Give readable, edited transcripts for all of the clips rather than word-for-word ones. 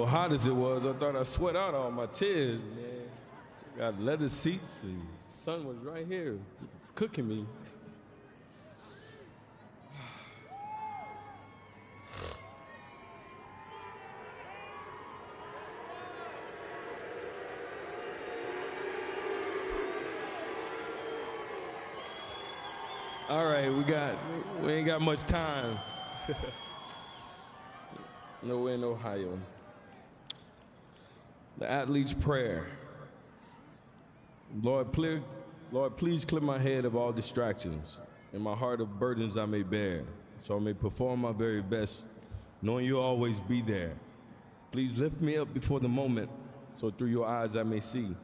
hot as it was, I thought I sweat out all my tears, man. Got leather seats and the sun was right here cooking me. All right, we ain't got much time. No, we're in Ohio. The athlete's prayer. Lord, please clear my head of all distractions and my heart of burdens I may bear, so I may perform my very best, knowing you'll always be there. Please lift me up before the moment, so through your eyes I may see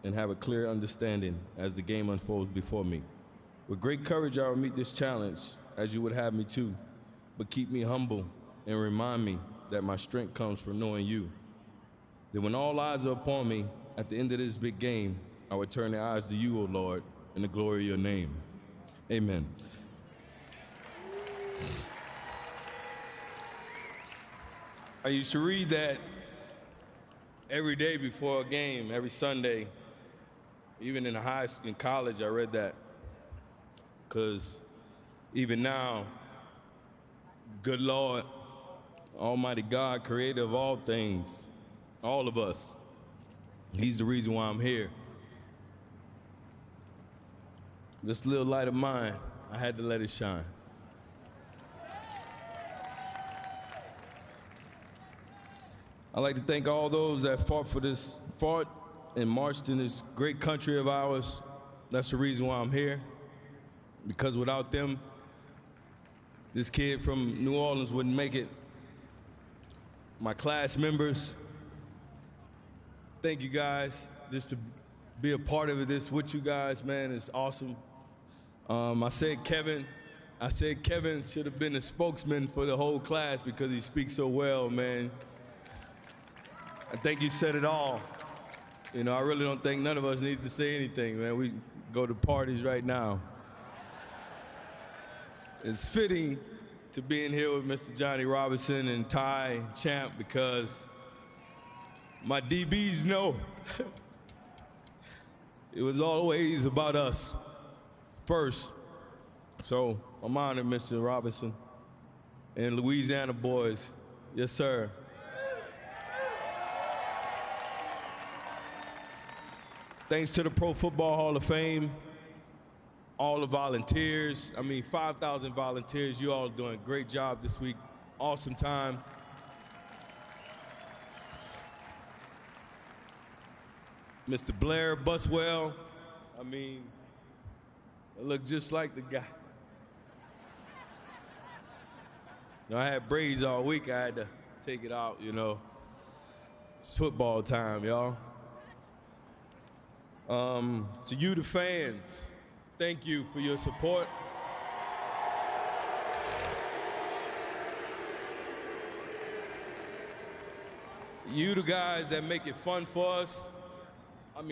and have a clear understanding as the game unfolds before me. With great courage, I will meet this challenge, as you would have me to, but keep me humble and remind me that my strength comes from knowing you. That when all eyes are upon me, at the end of this big game, I will turn their eyes to you, O Lord, in the glory of your name. Amen. I used to read that every day before a game, every Sunday. Even in college, I read that. Because even now, good Lord, Almighty God, creator of all things, all of us, He's the reason why I'm here. This little light of mine, I had to let it shine. I'd like to thank all those that fought and marched in this great country of ours. That's the reason why I'm here. Because without them, this kid from New Orleans wouldn't make it. My class members, thank you guys. Just to be a part of this with you guys, man, is awesome. I said Kevin should have been a spokesman for the whole class because he speaks so well, man. I think you said it all. I really don't think none of us need to say anything, man. We go to parties right now. It's fitting to be in here with Mr. Johnny Robinson and Ty Champ because my DBs know it was always about us first. So I'm honored, Mr. Robinson and Louisiana boys. Yes, sir. Thanks to the Pro Football Hall of Fame, all the volunteers. 5,000 volunteers. You all are doing a great job this week. Awesome time. Mr. Blair Buswell. I look just like the guy. I had braids all week. I had to take it out, It's football time, y'all. To you, the fans, thank you for your support. You, the guys that make it fun for us.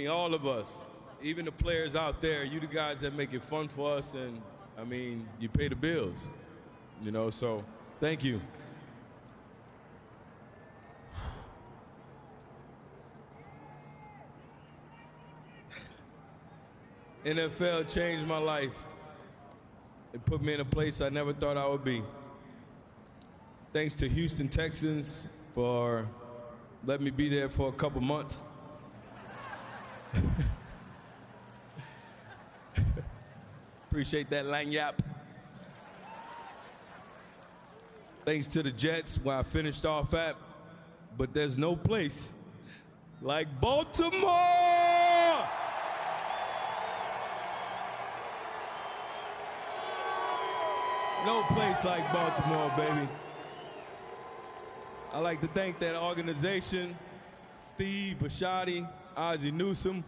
All of us, even the players out there, you the guys that make it fun for us, and you pay the bills, so thank you. NFL changed my life. It put me in a place I never thought I would be. Thanks to Houston Texans for letting me be there for a couple months. Appreciate that, Lanyap. Thanks to the Jets, where I finished off at, but there's no place like Baltimore! No place like Baltimore, baby. I'd like to thank that organization, Steve Bisciotti, Ozzie Newsome,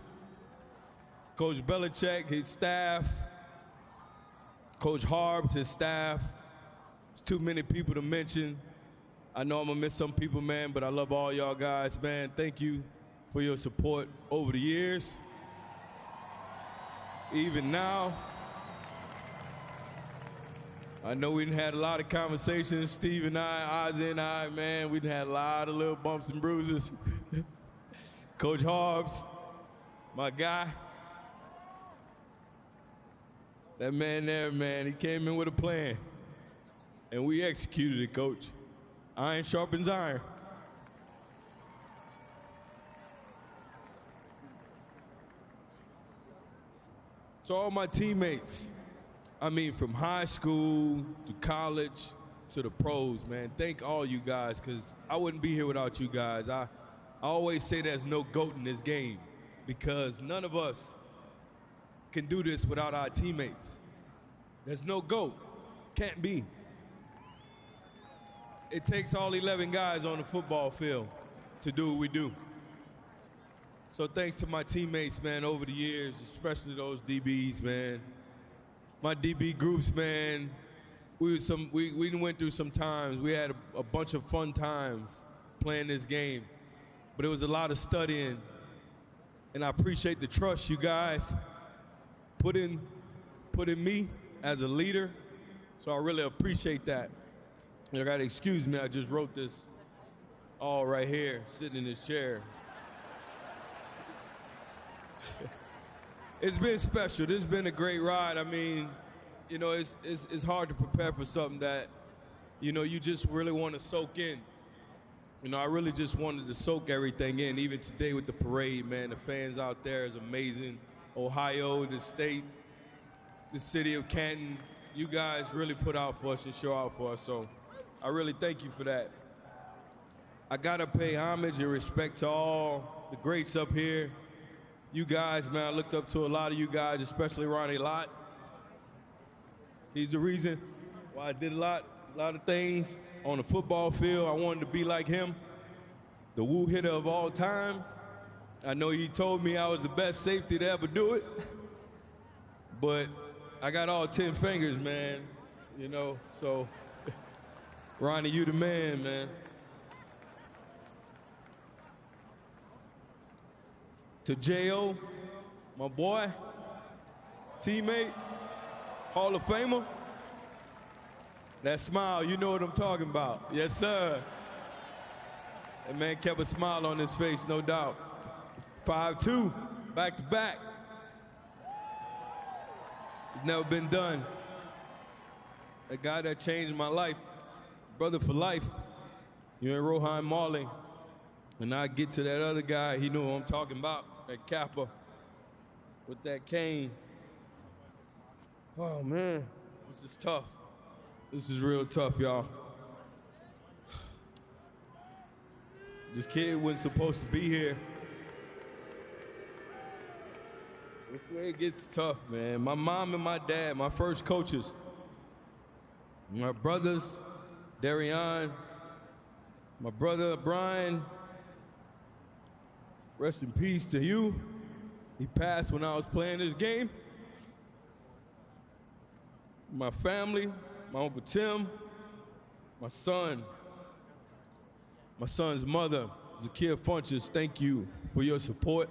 Coach Belichick, his staff, Coach Harbs, his staff. There's too many people to mention. I know I'm gonna miss some people, man, but I love all y'all guys, man. Thank you for your support over the years. Even now, I know we done had a lot of conversations, Steve and I, Ozzy and I, man. We done had a lot of little bumps and bruises. Coach Harbs, my guy. That man there, man, he came in with a plan. And we executed it, Coach. Iron sharpens iron. To all my teammates, I mean, from high school to college to the pros, man, thank all you guys, because I wouldn't be here without you guys. I always say there's no GOAT in this game, because none of us can do this without our teammates. There's no GOAT. Can't be. It takes all 11 guys on the football field to do what we do. So thanks to my teammates, man, over the years, especially those DBs, man. My DB groups, man, we went through some times. We had a bunch of fun times playing this game, but it was a lot of studying, and I appreciate the trust you guys put in me as a leader, so I really appreciate that. You gotta excuse me, I just wrote this all right here, sitting in this chair. It's been special. This has been a great ride. I mean, you know, it's hard to prepare for something that, you know, you just really want to soak in. You know, I really just wanted to soak everything in. Even today with the parade, man, the fans out there is amazing. Ohio, the state, the city of Canton, you guys really put out for us and show out for us. So I really thank you for that. I gotta pay homage and respect to all the greats up here. You guys, man, I looked up to a lot of you guys, especially Ronnie Lott. He's the reason why I did a lot of things on the football field. I wanted to be like him, the woo hitter of all times. I know he told me I was the best safety to ever do it, but I got all 10 fingers, man, you know, so Ronnie, you the man, man. To J.O., my boy, teammate, Hall of Famer. That smile, you know what I'm talking about. Yes, sir. That man kept a smile on his face, no doubt. 5-2, back to back. It's never been done. A guy that changed my life, brother for life. You and Rohan Marley. And I get to that other guy, he knew what I'm talking about, that Kappa with that cane. Oh, man, this is tough. This is real tough, y'all. This kid wasn't supposed to be here. This way it gets tough, man. My mom and my dad, my first coaches, my brothers, Darian, my brother Brian, rest in peace to you. He passed when I was playing this game. My family, my Uncle Tim, my son, my son's mother, Zakia Funches, thank you for your support,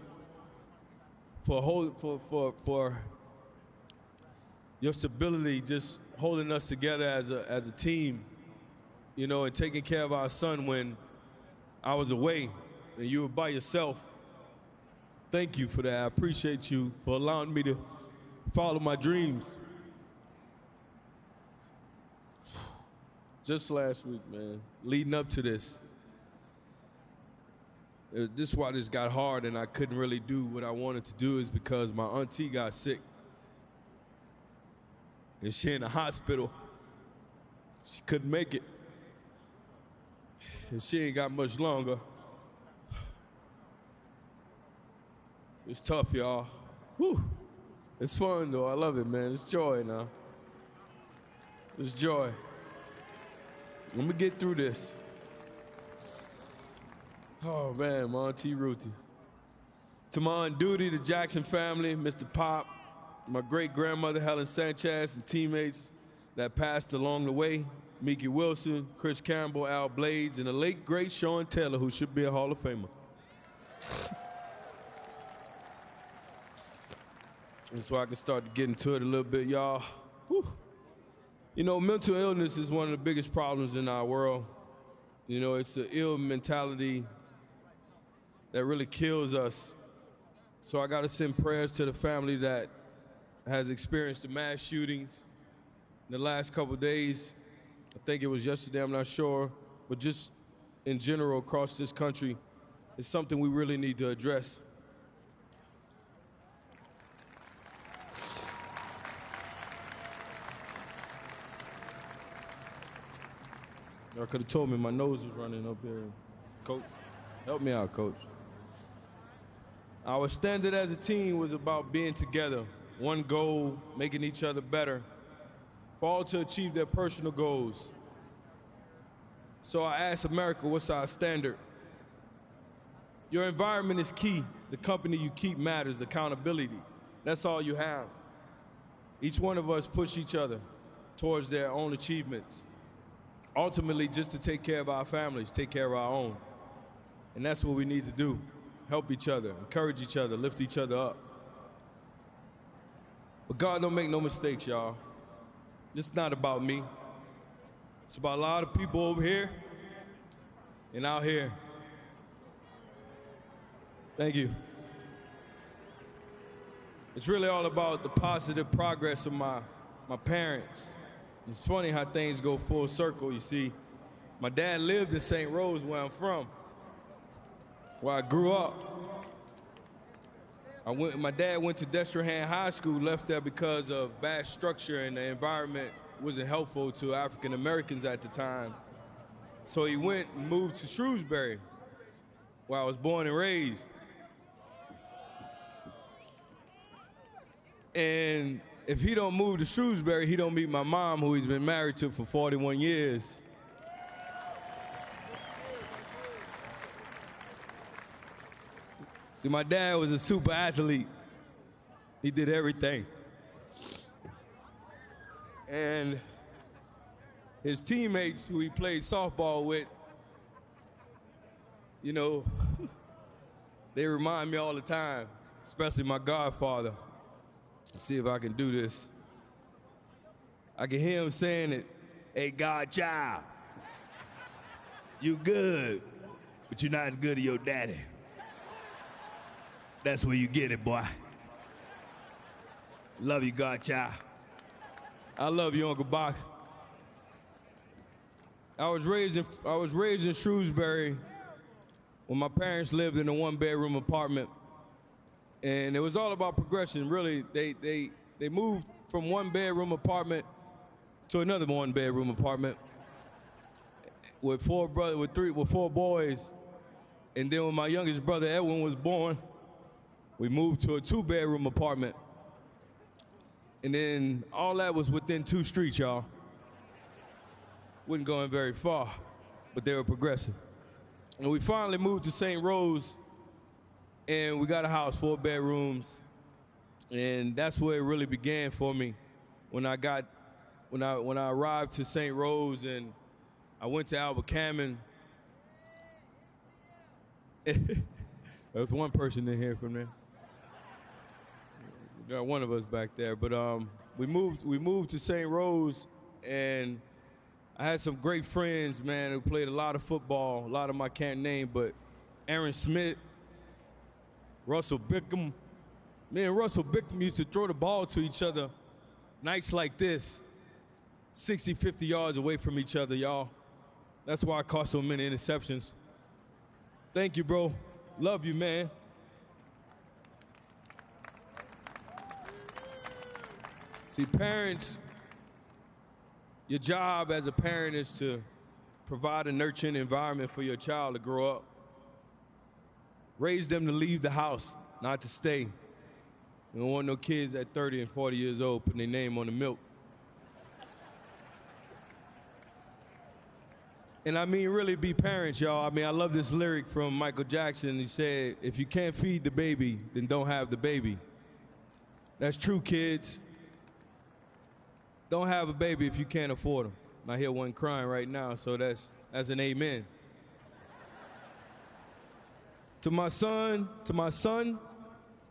for your stability, just holding us together as a team, you know, and taking care of our son when I was away and you were by yourself. Thank you for that. I appreciate you for allowing me to follow my dreams. Just last week, man, leading up to this. This is why this got hard and I couldn't really do what I wanted to do, is because my auntie got sick. And she in the hospital. She couldn't make it. And she ain't got much longer. It's tough, y'all. Whew. It's fun, though. I love it, man. It's joy now. It's joy. Let me get through this. Oh, man, my Auntie Ruthie. To my on duty, the Jackson family, Mr. Pop, my great-grandmother, Helen Sanchez, and teammates that passed along the way, Mickey Wilson, Chris Campbell, Al Blades, and the late, great Sean Taylor, who should be a Hall of Famer. And so I can start to get into it a little bit, y'all. Whew. You know, mental illness is one of the biggest problems in our world. You know, it's an ill mentality that really kills us. So I got to send prayers to the family that has experienced the mass shootings in the last couple of days. I think it was yesterday, I'm not sure, but just in general across this country, it's something we really need to address. Y'all could have told me my nose was running up here. Coach, help me out, Coach. Our standard as a team was about being together, one goal, making each other better, for all to achieve their personal goals. So I asked America, what's our standard? Your environment is key. The company you keep matters, accountability. That's all you have. Each one of us push each other towards their own achievements. Ultimately, just to take care of our families, take care of our own. And that's what we need to do. Help each other, encourage each other, lift each other up. But God don't make no mistakes, y'all. This is not about me. It's about a lot of people over here and out here. Thank you. It's really all about the positive progress of my parents. It's funny how things go full circle, you see. My dad lived in St. Rose, where I'm from, where I grew up. My dad went to Destrehan High School, left there because of bad structure and the environment wasn't helpful to African Americans at the time. So he went and moved to Shrewsbury, where I was born and raised. And if he don't move to Shrewsbury, he don't meet my mom, who he's been married to for 41 years. See, my dad was a super athlete. He did everything. And his teammates who he played softball with, you know, they remind me all the time, especially my godfather. Let's see if I can do this. I can hear him saying it, "Hey, godchild, you good, but you're not as good as your daddy. That's where you get it, boy. Love you, godchild." I love you, Uncle Box. I was raised in Shrewsbury when my parents lived in a one-bedroom apartment. And it was all about progression, really. They moved from one-bedroom apartment to another one-bedroom apartment with four boys. And then when my youngest brother Edwin was born, we moved to a two-bedroom apartment. And then all that was within 2 streets, y'all. Wasn't going very far, but they were progressive. And we finally moved to St. Rose, and we got a house, 4 bedrooms, and that's where it really began for me. When I arrived to St. Rose and I went to Albert Cammon. There was one person in here from there. We got one of us back there, but we moved to St. Rose, and I had some great friends, man, who played a lot of football. A lot of them I can't name, but Aaron Smith, Russell Bickham. Me and Russell Bickham used to throw the ball to each other nights like this, 60, 50 yards away from each other, y'all. That's why I caught so many interceptions. Thank you, bro. Love you, man. See, parents, your job as a parent is to provide a nurturing environment for your child to grow up. Raise them to leave the house, not to stay. We don't want no kids at 30 and 40 years old putting their name on the milk. And I mean, really be parents, y'all. I mean, I love this lyric from Michael Jackson. He said, if you can't feed the baby, then don't have the baby. That's true, kids. Don't have a baby if you can't afford them. I hear one crying right now, so that's an amen. To my son,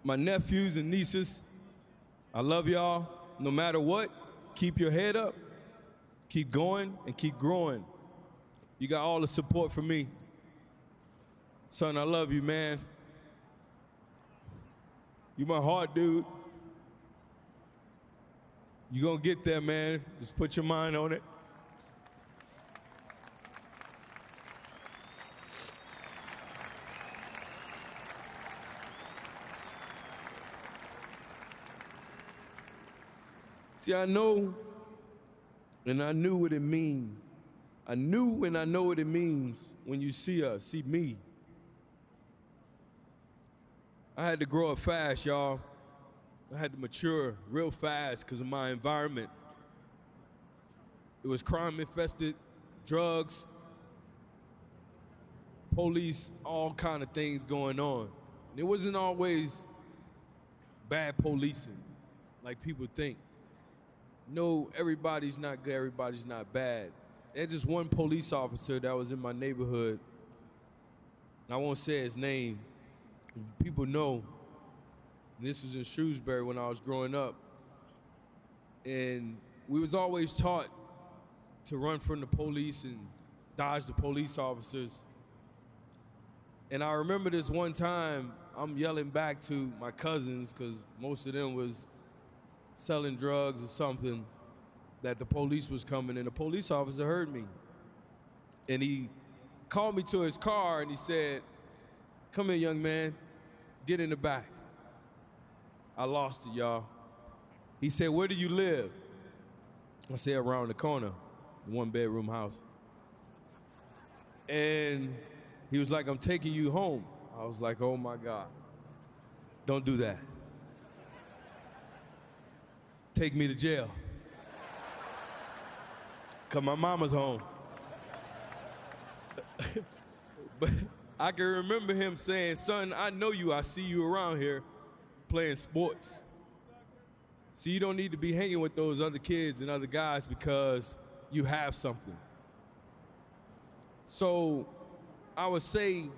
my nephews and nieces, I love y'all. No matter what, keep your head up, Keep going and keep growing. You got all the support from me. Son, I love you, man. You my heart, dude. You gonna get there, man. Just put your mind on it. See, I know and I knew what it means. I knew and I know what it means when you see us, see me. I had to grow up fast, y'all. I had to mature real fast because of my environment. It was crime-infested, drugs, police, all kind of things going on. And it wasn't always bad policing like people think. No, everybody's not good, everybody's not bad. There's just one police officer that was in my neighborhood, and I won't say his name. People know. This was in Shrewsbury when I was growing up. And we was always taught to run from the police and dodge the police officers. And I remember this one time, I'm yelling back to my cousins, because most of them was selling drugs or something, that the police was coming, and the police officer heard me. And he called me to his car and he said, "Come here, young man, get in the back." I lost it, y'all. He said, "Where do you live?" I said, "Around the corner, the one-bedroom house." And he was like, "I'm taking you home." I was like, "Oh my God, don't do that. Take me to jail. 'Cause my mama's home." But I can remember him saying, "Son, I know you. I see you around here playing sports. See, you don't need to be hanging with those other kids and other guys because you have something." So I would say,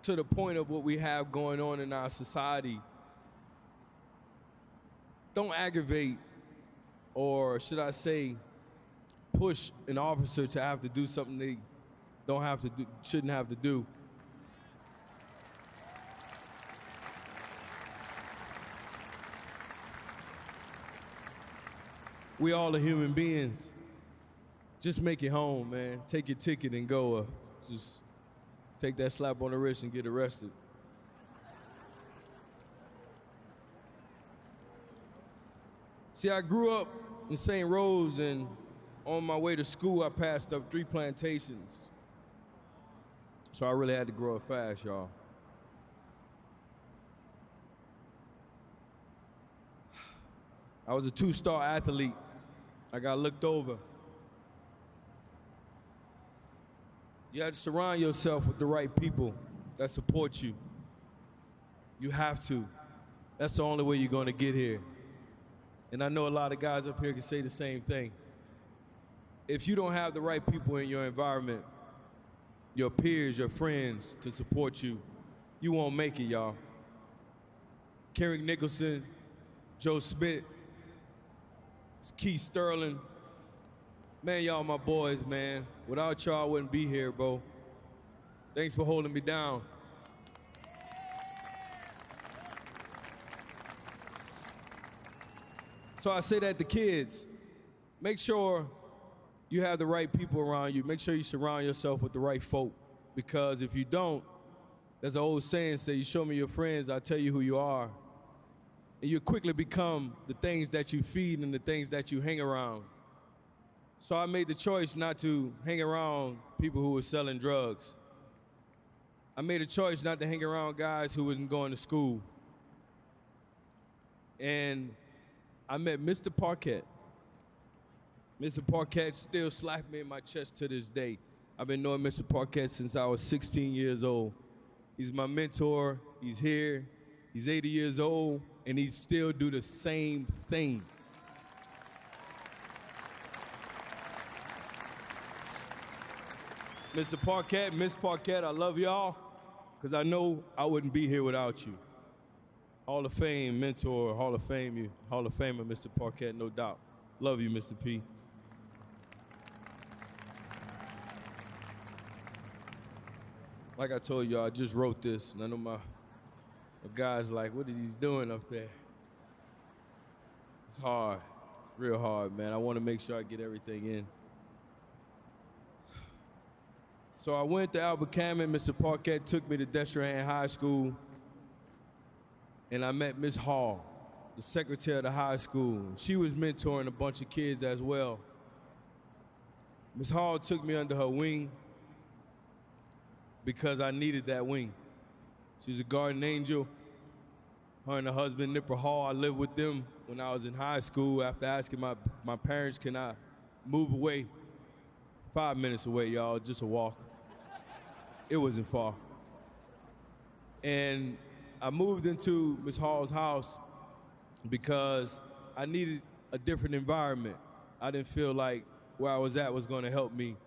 to the point of what we have going on in our society, don't aggravate, or should I say, push an officer to have to do something they don't have to do, shouldn't have to do. We all are human beings. Just make it home, man. Take your ticket and go. Just take that slap on the wrist and get arrested. See, I grew up in St. Rose, and on my way to school, I passed up 3 plantations. So I really had to grow up fast, y'all. I was a 2-star athlete. I got looked over. You have to surround yourself with the right people that support you. You have to. That's the only way you're going to get here. And I know a lot of guys up here can say the same thing. If you don't have the right people in your environment, your peers, your friends to support you, you won't make it, y'all. Kerrick Nicholson, Joe Smith, Keith Sterling. Man, y'all my boys, man. Without y'all, I wouldn't be here, bro. Thanks for holding me down. So I say that to kids, make sure you have the right people around you. Make sure you surround yourself with the right folk, because if you don't, there's an old saying, say, you show me your friends, I'll tell you who you are. And you quickly become the things that you feed and the things that you hang around. So I made the choice not to hang around people who were selling drugs. I made a choice not to hang around guys who wasn't going to school. And I met Mr. Parquette. Mr. Parquette still slapped me in my chest to this day. I've been knowing Mr. Parquette since I was 16 years old. He's my mentor. He's here. He's 80 years old, and he still do the same thing. Mr. Parquette, Miss Parquette, I love y'all, because I know I wouldn't be here without you. Hall of Fame mentor, Hall of Fame, Hall of Famer, Mr. Parquette, no doubt. Love you, Mr. P. Like I told y'all, I just wrote this, and I know my guys like, what are he doing up there? It's hard, real hard, man. I want to make sure I get everything in. So I went to Albert Cammon. Mr. Parquette took me to Destrehan High School, and I met Miss Hall, the secretary of the high school. She was mentoring a bunch of kids as well. Miss Hall took me under her wing because I needed that wing. She's a guardian angel. Her and her husband, Nipper Hall, I lived with them when I was in high school after asking my parents, can I move away? 5 minutes away, y'all, just a walk. It wasn't far. And I moved into Miss Hall's house because I needed a different environment. I didn't feel like where I was at was going to help me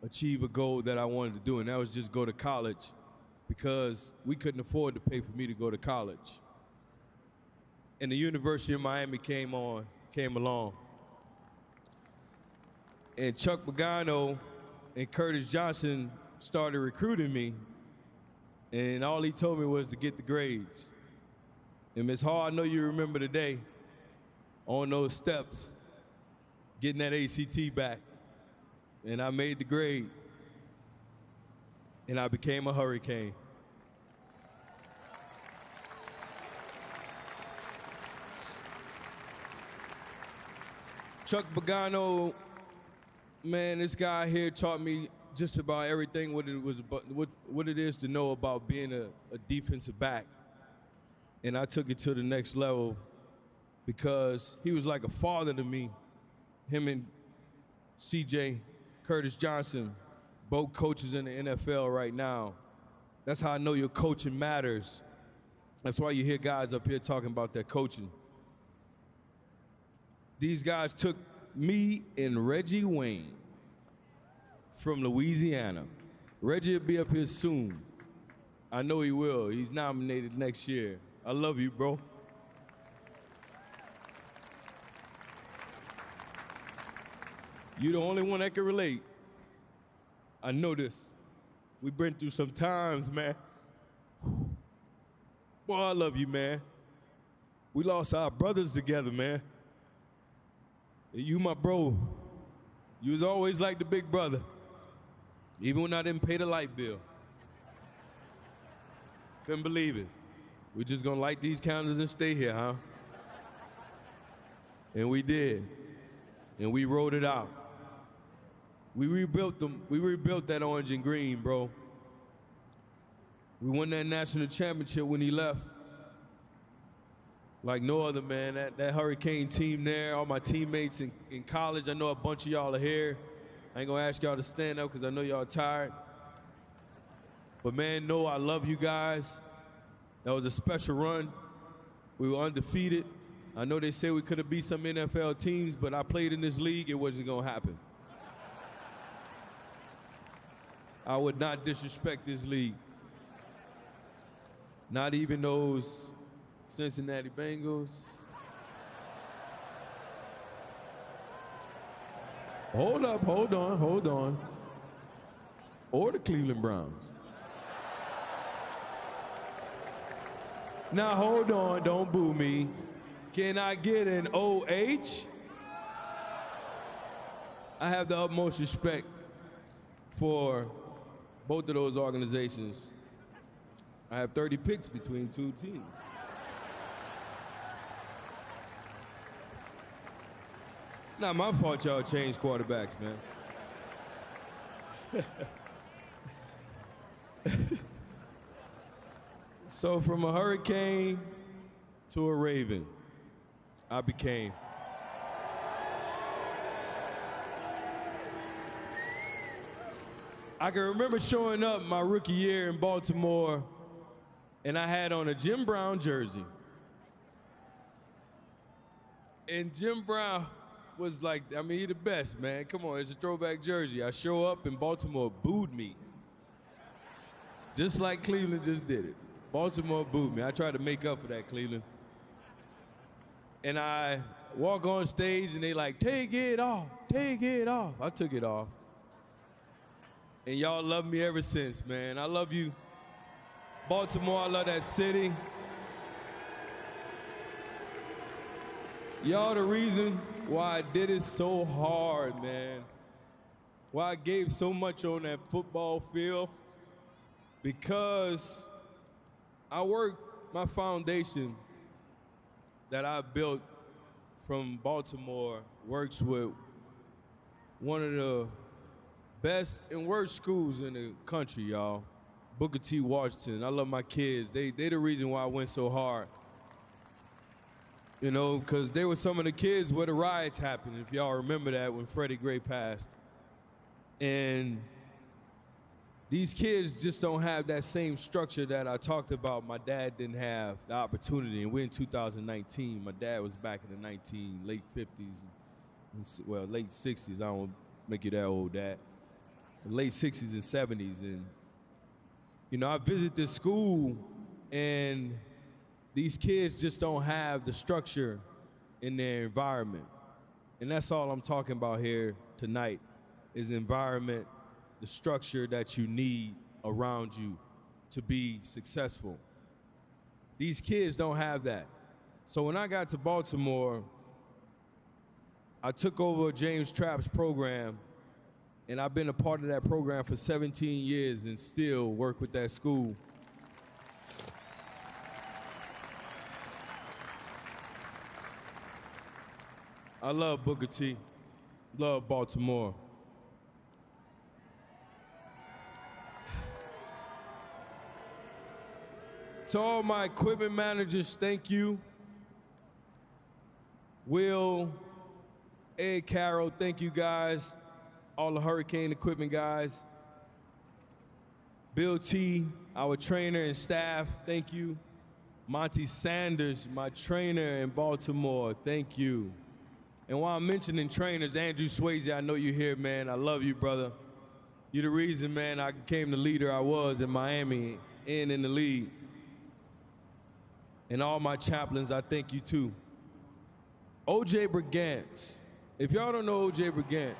achieve a goal that I wanted to do, and that was just go to college, because we couldn't afford to pay for me to go to college. And the University of Miami came along. And Chuck Pagano and Curtis Johnson started recruiting me, and all he told me was to get the grades. And Ms. Hall, I know you remember the day on those steps, getting that ACT back. And I made the grade, and I became a Hurricane. Chuck Pagano, man, this guy here taught me just about everything what it is to know about being a defensive back. And I took it to the next level because he was like a father to me. Him and CJ, Curtis Johnson, both coaches in the NFL right now. That's how I know your coaching matters. That's why you hear guys up here talking about their coaching. These guys took me and Reggie Wayne from Louisiana. Reggie will be up here soon. I know he will. He's nominated next year. I love you, bro. You're the only one that can relate. I know this. We've been through some times, man. Boy, I love you, man. We lost our brothers together, man. And you, my bro, you was always like the big brother, even when I didn't pay the light bill. Couldn't believe it. We're just gonna light these candles and stay here, huh? And we did. And we rode it out. We rebuilt that orange and green, bro. We won that national championship when he left. Like no other, man. That Hurricane team there, all my teammates in college, I know a bunch of y'all are here. I ain't gonna ask y'all to stand up because I know y'all tired. But man, no, I love you guys. That was a special run. We were undefeated. I know they say we could have beat some NFL teams, but I played in this league, it wasn't gonna happen. I would not disrespect this league. Not even those Cincinnati Bengals. Hold up, hold on. Or the Cleveland Browns. Now hold on, don't boo me. Can I get an OH? I have the utmost respect for both of those organizations. I have 30 picks between two teams. Not my fault y'all changed quarterbacks, man. So from a Hurricane to a Raven, I became. I can remember showing up my rookie year in Baltimore, and I had on a Jim Brown jersey. And Jim Brown was like, I mean, he the best, man. Come on, it's a throwback jersey. I show up and Baltimore booed me. Just like Cleveland just did it. Baltimore booed me. I tried to make up for that, Cleveland. And I walk on stage and they like, take it off, take it off. I took it off. And y'all love me ever since, man. I love you. Baltimore, I love that city. Y'all the reason why I did it so hard, man. Why I gave so much on that football field. Because I work my foundation that I built from Baltimore works with one of the best and worst schools in the country, y'all. Booker T. Washington. I love my kids. They the reason why I went so hard. You know, because they were some of the kids where the riots happened, if y'all remember that, when Freddie Gray passed. And these kids just don't have that same structure that I talked about. My dad didn't have the opportunity, and we're in 2019. My dad was back in the late 50s, well, late 60s. I don't make you that old, Dad. Late 60s and 70s. And, you know, I visit this school, and these kids just don't have the structure in their environment. And that's all I'm talking about here tonight, is environment, the structure that you need around you to be successful. These kids don't have that. So when I got to Baltimore, I took over James Trapp's program, and I've been a part of that program for 17 years and still work with that school. I love Booker T, love Baltimore. To all my equipment managers, thank you. Will, Ed Carroll, thank you guys. All the Hurricane equipment guys. Bill T, our trainer and staff, thank you. Monty Sanders, my trainer in Baltimore, thank you. And while I'm mentioning trainers, Andrew Swayze, I know you're here, man. I love you, brother. You're the reason, man, I became the leader I was in Miami and in the league. And all my chaplains, I thank you too. O.J. Brigance. If y'all don't know O.J. Brigance,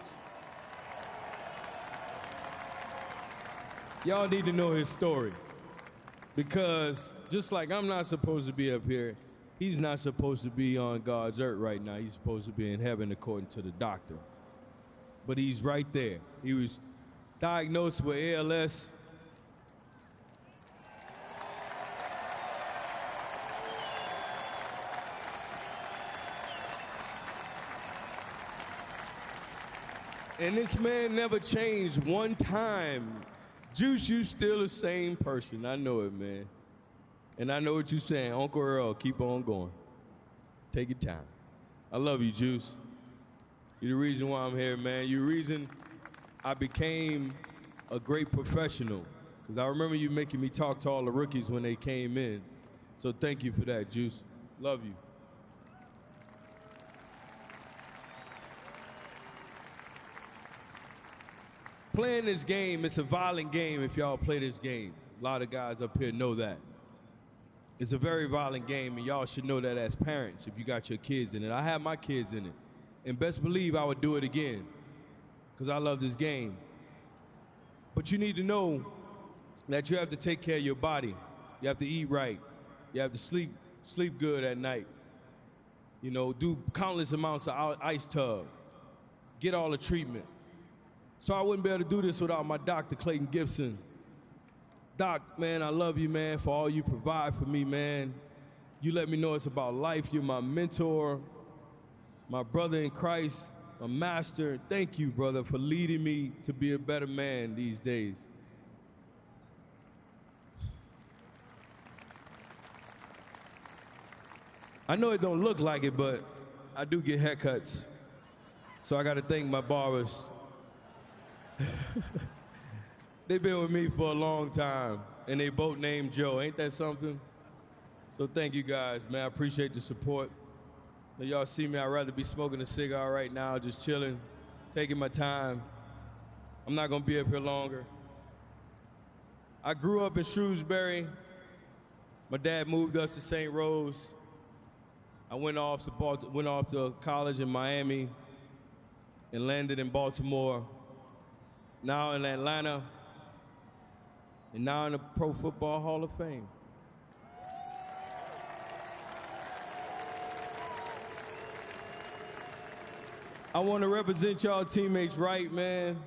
y'all need to know his story. Because just like I'm not supposed to be up here, he's not supposed to be on God's earth right now. He's supposed to be in heaven according to the doctor. But he's right there. He was diagnosed with ALS. And this man never changed one time. Juice, you still the same person. I know it, man. And I know what you're saying. Uncle Earl, keep on going. Take your time. I love you, Juice. You're the reason why I'm here, man. You're the reason I became a great professional. Because I remember you making me talk to all the rookies when they came in. So thank you for that, Juice. Love you. Playing this game, it's a violent game if y'all play this game. A lot of guys up here know that. It's a very violent game, and y'all should know that as parents if you got your kids in it. I have my kids in it. And best believe I would do it again because I love this game. But you need to know that you have to take care of your body. You have to eat right. You have to sleep good at night. You know, do countless amounts of ice tub. Get all the treatment. So I wouldn't be able to do this without my doctor, Clayton Gibson. Doc, man, I love you, man, for all you provide for me, man. You let me know it's about life. You're my mentor, my brother in Christ, my master. Thank you, brother, for leading me to be a better man these days. I know it don't look like it, but I do get haircuts. So I got to thank my barbers. They've been with me for a long time, and they both named Joe. Ain't that something? So thank you guys, man. I appreciate the support. Now, y'all see me, I'd rather be smoking a cigar right now, just chilling, taking my time. I'm not gonna be up here longer. I grew up in Shrewsbury. My dad moved us to St. Rose. I went off to college in Miami and landed in Baltimore. Now in Atlanta. and now in the Pro Football Hall of Fame. I want to represent y'all teammates right, man.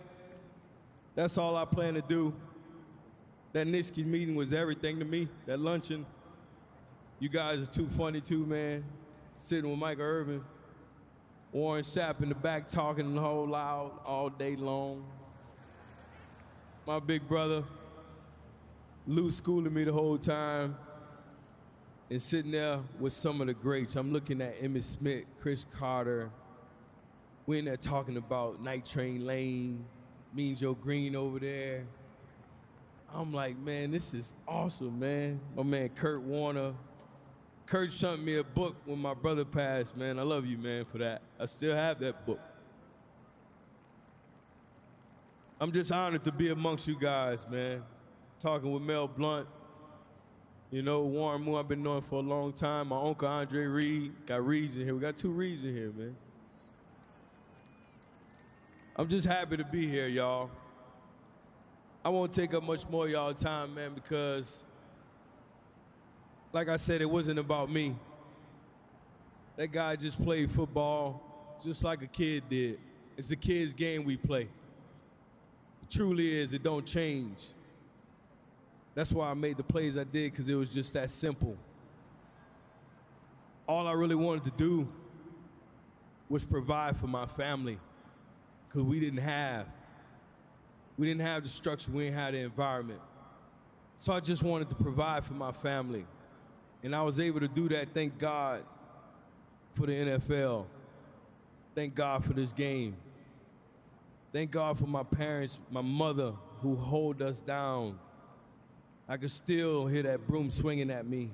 That's all I plan to do. That Nixie meeting was everything to me. That luncheon, you guys are too funny too, man. Sitting with Michael Irvin, Warren Sapp in the back talking the whole loud all day long. My big brother, Lou schooling me the whole time. And sitting there with some of the greats. I'm looking at Emmitt Smith, Chris Carter. We're in there talking about Night Train Lane, Mean Joe Green over there. I'm like, man, this is awesome, man. My man Kurt Warner. Kurt sent me a book when my brother passed, man. I love you, man, for that. I still have that book. I'm just honored to be amongst you guys, man. Talking with Mel Blunt. You know, Warren Moore, I've been knowing for a long time. My uncle Andre Reed. Got Reeds in here. We got 2 Reeds in here, man. I'm just happy to be here, y'all. I won't take up much more of y'all time, man, because, like I said, it wasn't about me. That guy just played football just like a kid did. It's the kid's game we play. It truly is. It don't change. That's why I made the plays I did, because it was just that simple. All I really wanted to do was provide for my family. Because we didn't have the structure, we didn't have the environment. So I just wanted to provide for my family. And I was able to do that, thank God for the NFL. Thank God for this game. Thank God for my parents, my mother, who hold us down. I could still hear that broom swinging at me.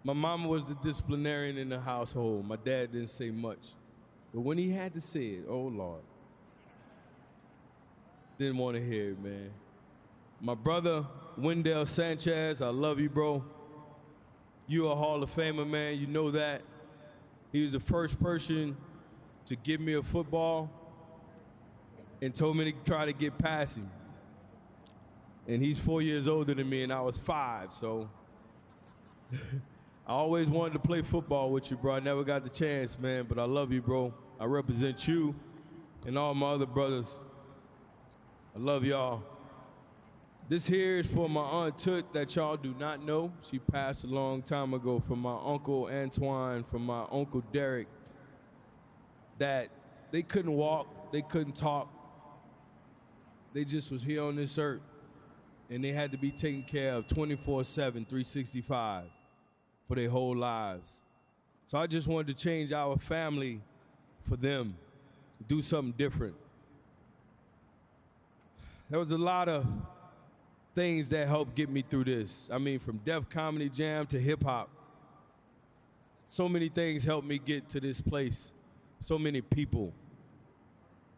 My mama was the disciplinarian in the household. My dad didn't say much. But when he had to say it, oh, Lord. Didn't want to hear it, man. My brother, Wendell Sanchez, I love you, bro. You a Hall of Famer, man. You know that. He was the first person to give me a football and told me to try to get past him. And he's 4 years older than me, and I was 5, so I always wanted to play football with you, bro. I never got the chance, man, but I love you, bro. I represent you and all my other brothers. I love y'all. This here is for my Aunt Tut that y'all do not know. She passed a long time ago. From my Uncle Antoine, from my Uncle Derek, that they couldn't walk, they couldn't talk. They just was here on this earth, and they had to be taken care of 24/7, 365 for their whole lives. So I just wanted to change our family for them, do something different. There was a lot of things that helped get me through this. I mean, from Def Comedy Jam to hip hop. So many things helped me get to this place. So many people.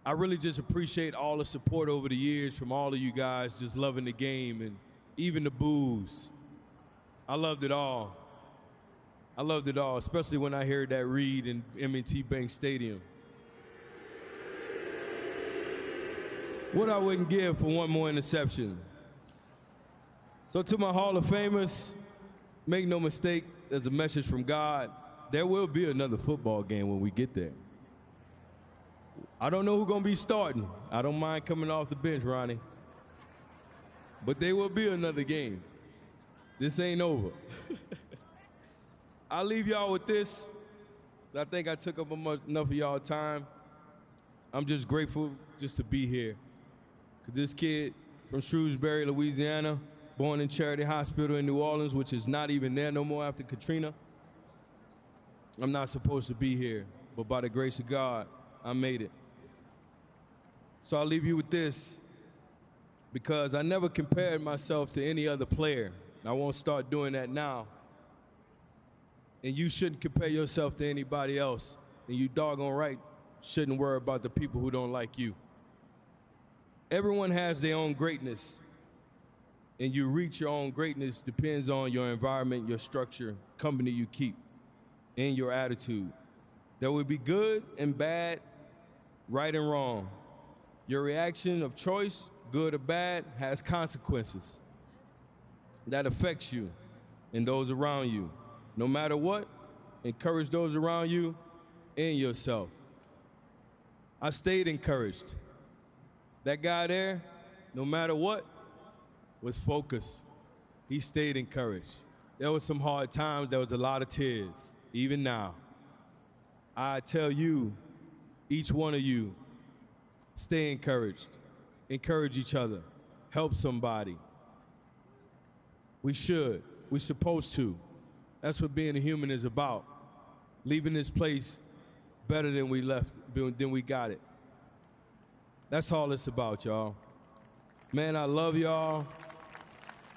I really just appreciate all the support over the years from all of you guys, just loving the game, and even the boos. I loved it all. I loved it all, especially when I heard that read in M&T Bank Stadium. What I wouldn't give for one more interception. So to my Hall of Famers, make no mistake, there's a message from God. There will be another football game when we get there. I don't know who's going to be starting. I don't mind coming off the bench, Ronnie. But there will be another game. This ain't over. I'll leave y'all with this. I think I took up enough of y'all time. I'm just grateful just to be here. Because this kid from Shrewsbury, Louisiana, born in Charity Hospital in New Orleans, which is not even there no more after Katrina. I'm not supposed to be here, but by the grace of God, I made it. So I'll leave you with this, because I never compared myself to any other player. I won't start doing that now. And you shouldn't compare yourself to anybody else. And you doggone right shouldn't worry about the people who don't like you. Everyone has their own greatness. And you reach your own greatness depends on your environment, your structure, company you keep, and your attitude. There will be good and bad, right and wrong. Your reaction of choice, good or bad, has consequences that affects you and those around you. No matter what, encourage those around you and yourself. I stayed encouraged. That guy there, no matter what, was focused. He stayed encouraged. There was some hard times. There was a lot of tears, even now. I tell you, each one of you, stay encouraged. Encourage each other. Help somebody. We should. We're supposed to. That's what being a human is about. Leaving this place better than we left, than we got it. That's all it's about, y'all. Man, I love y'all.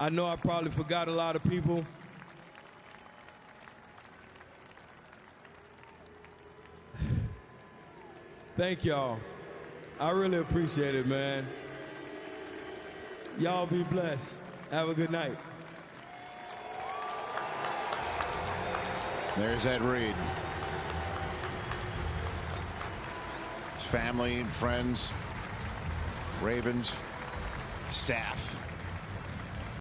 I know I probably forgot a lot of people. Thank y'all. I really appreciate it, man. Y'all be blessed. Have a good night. There's Ed Reed. His family and friends, Ravens staff.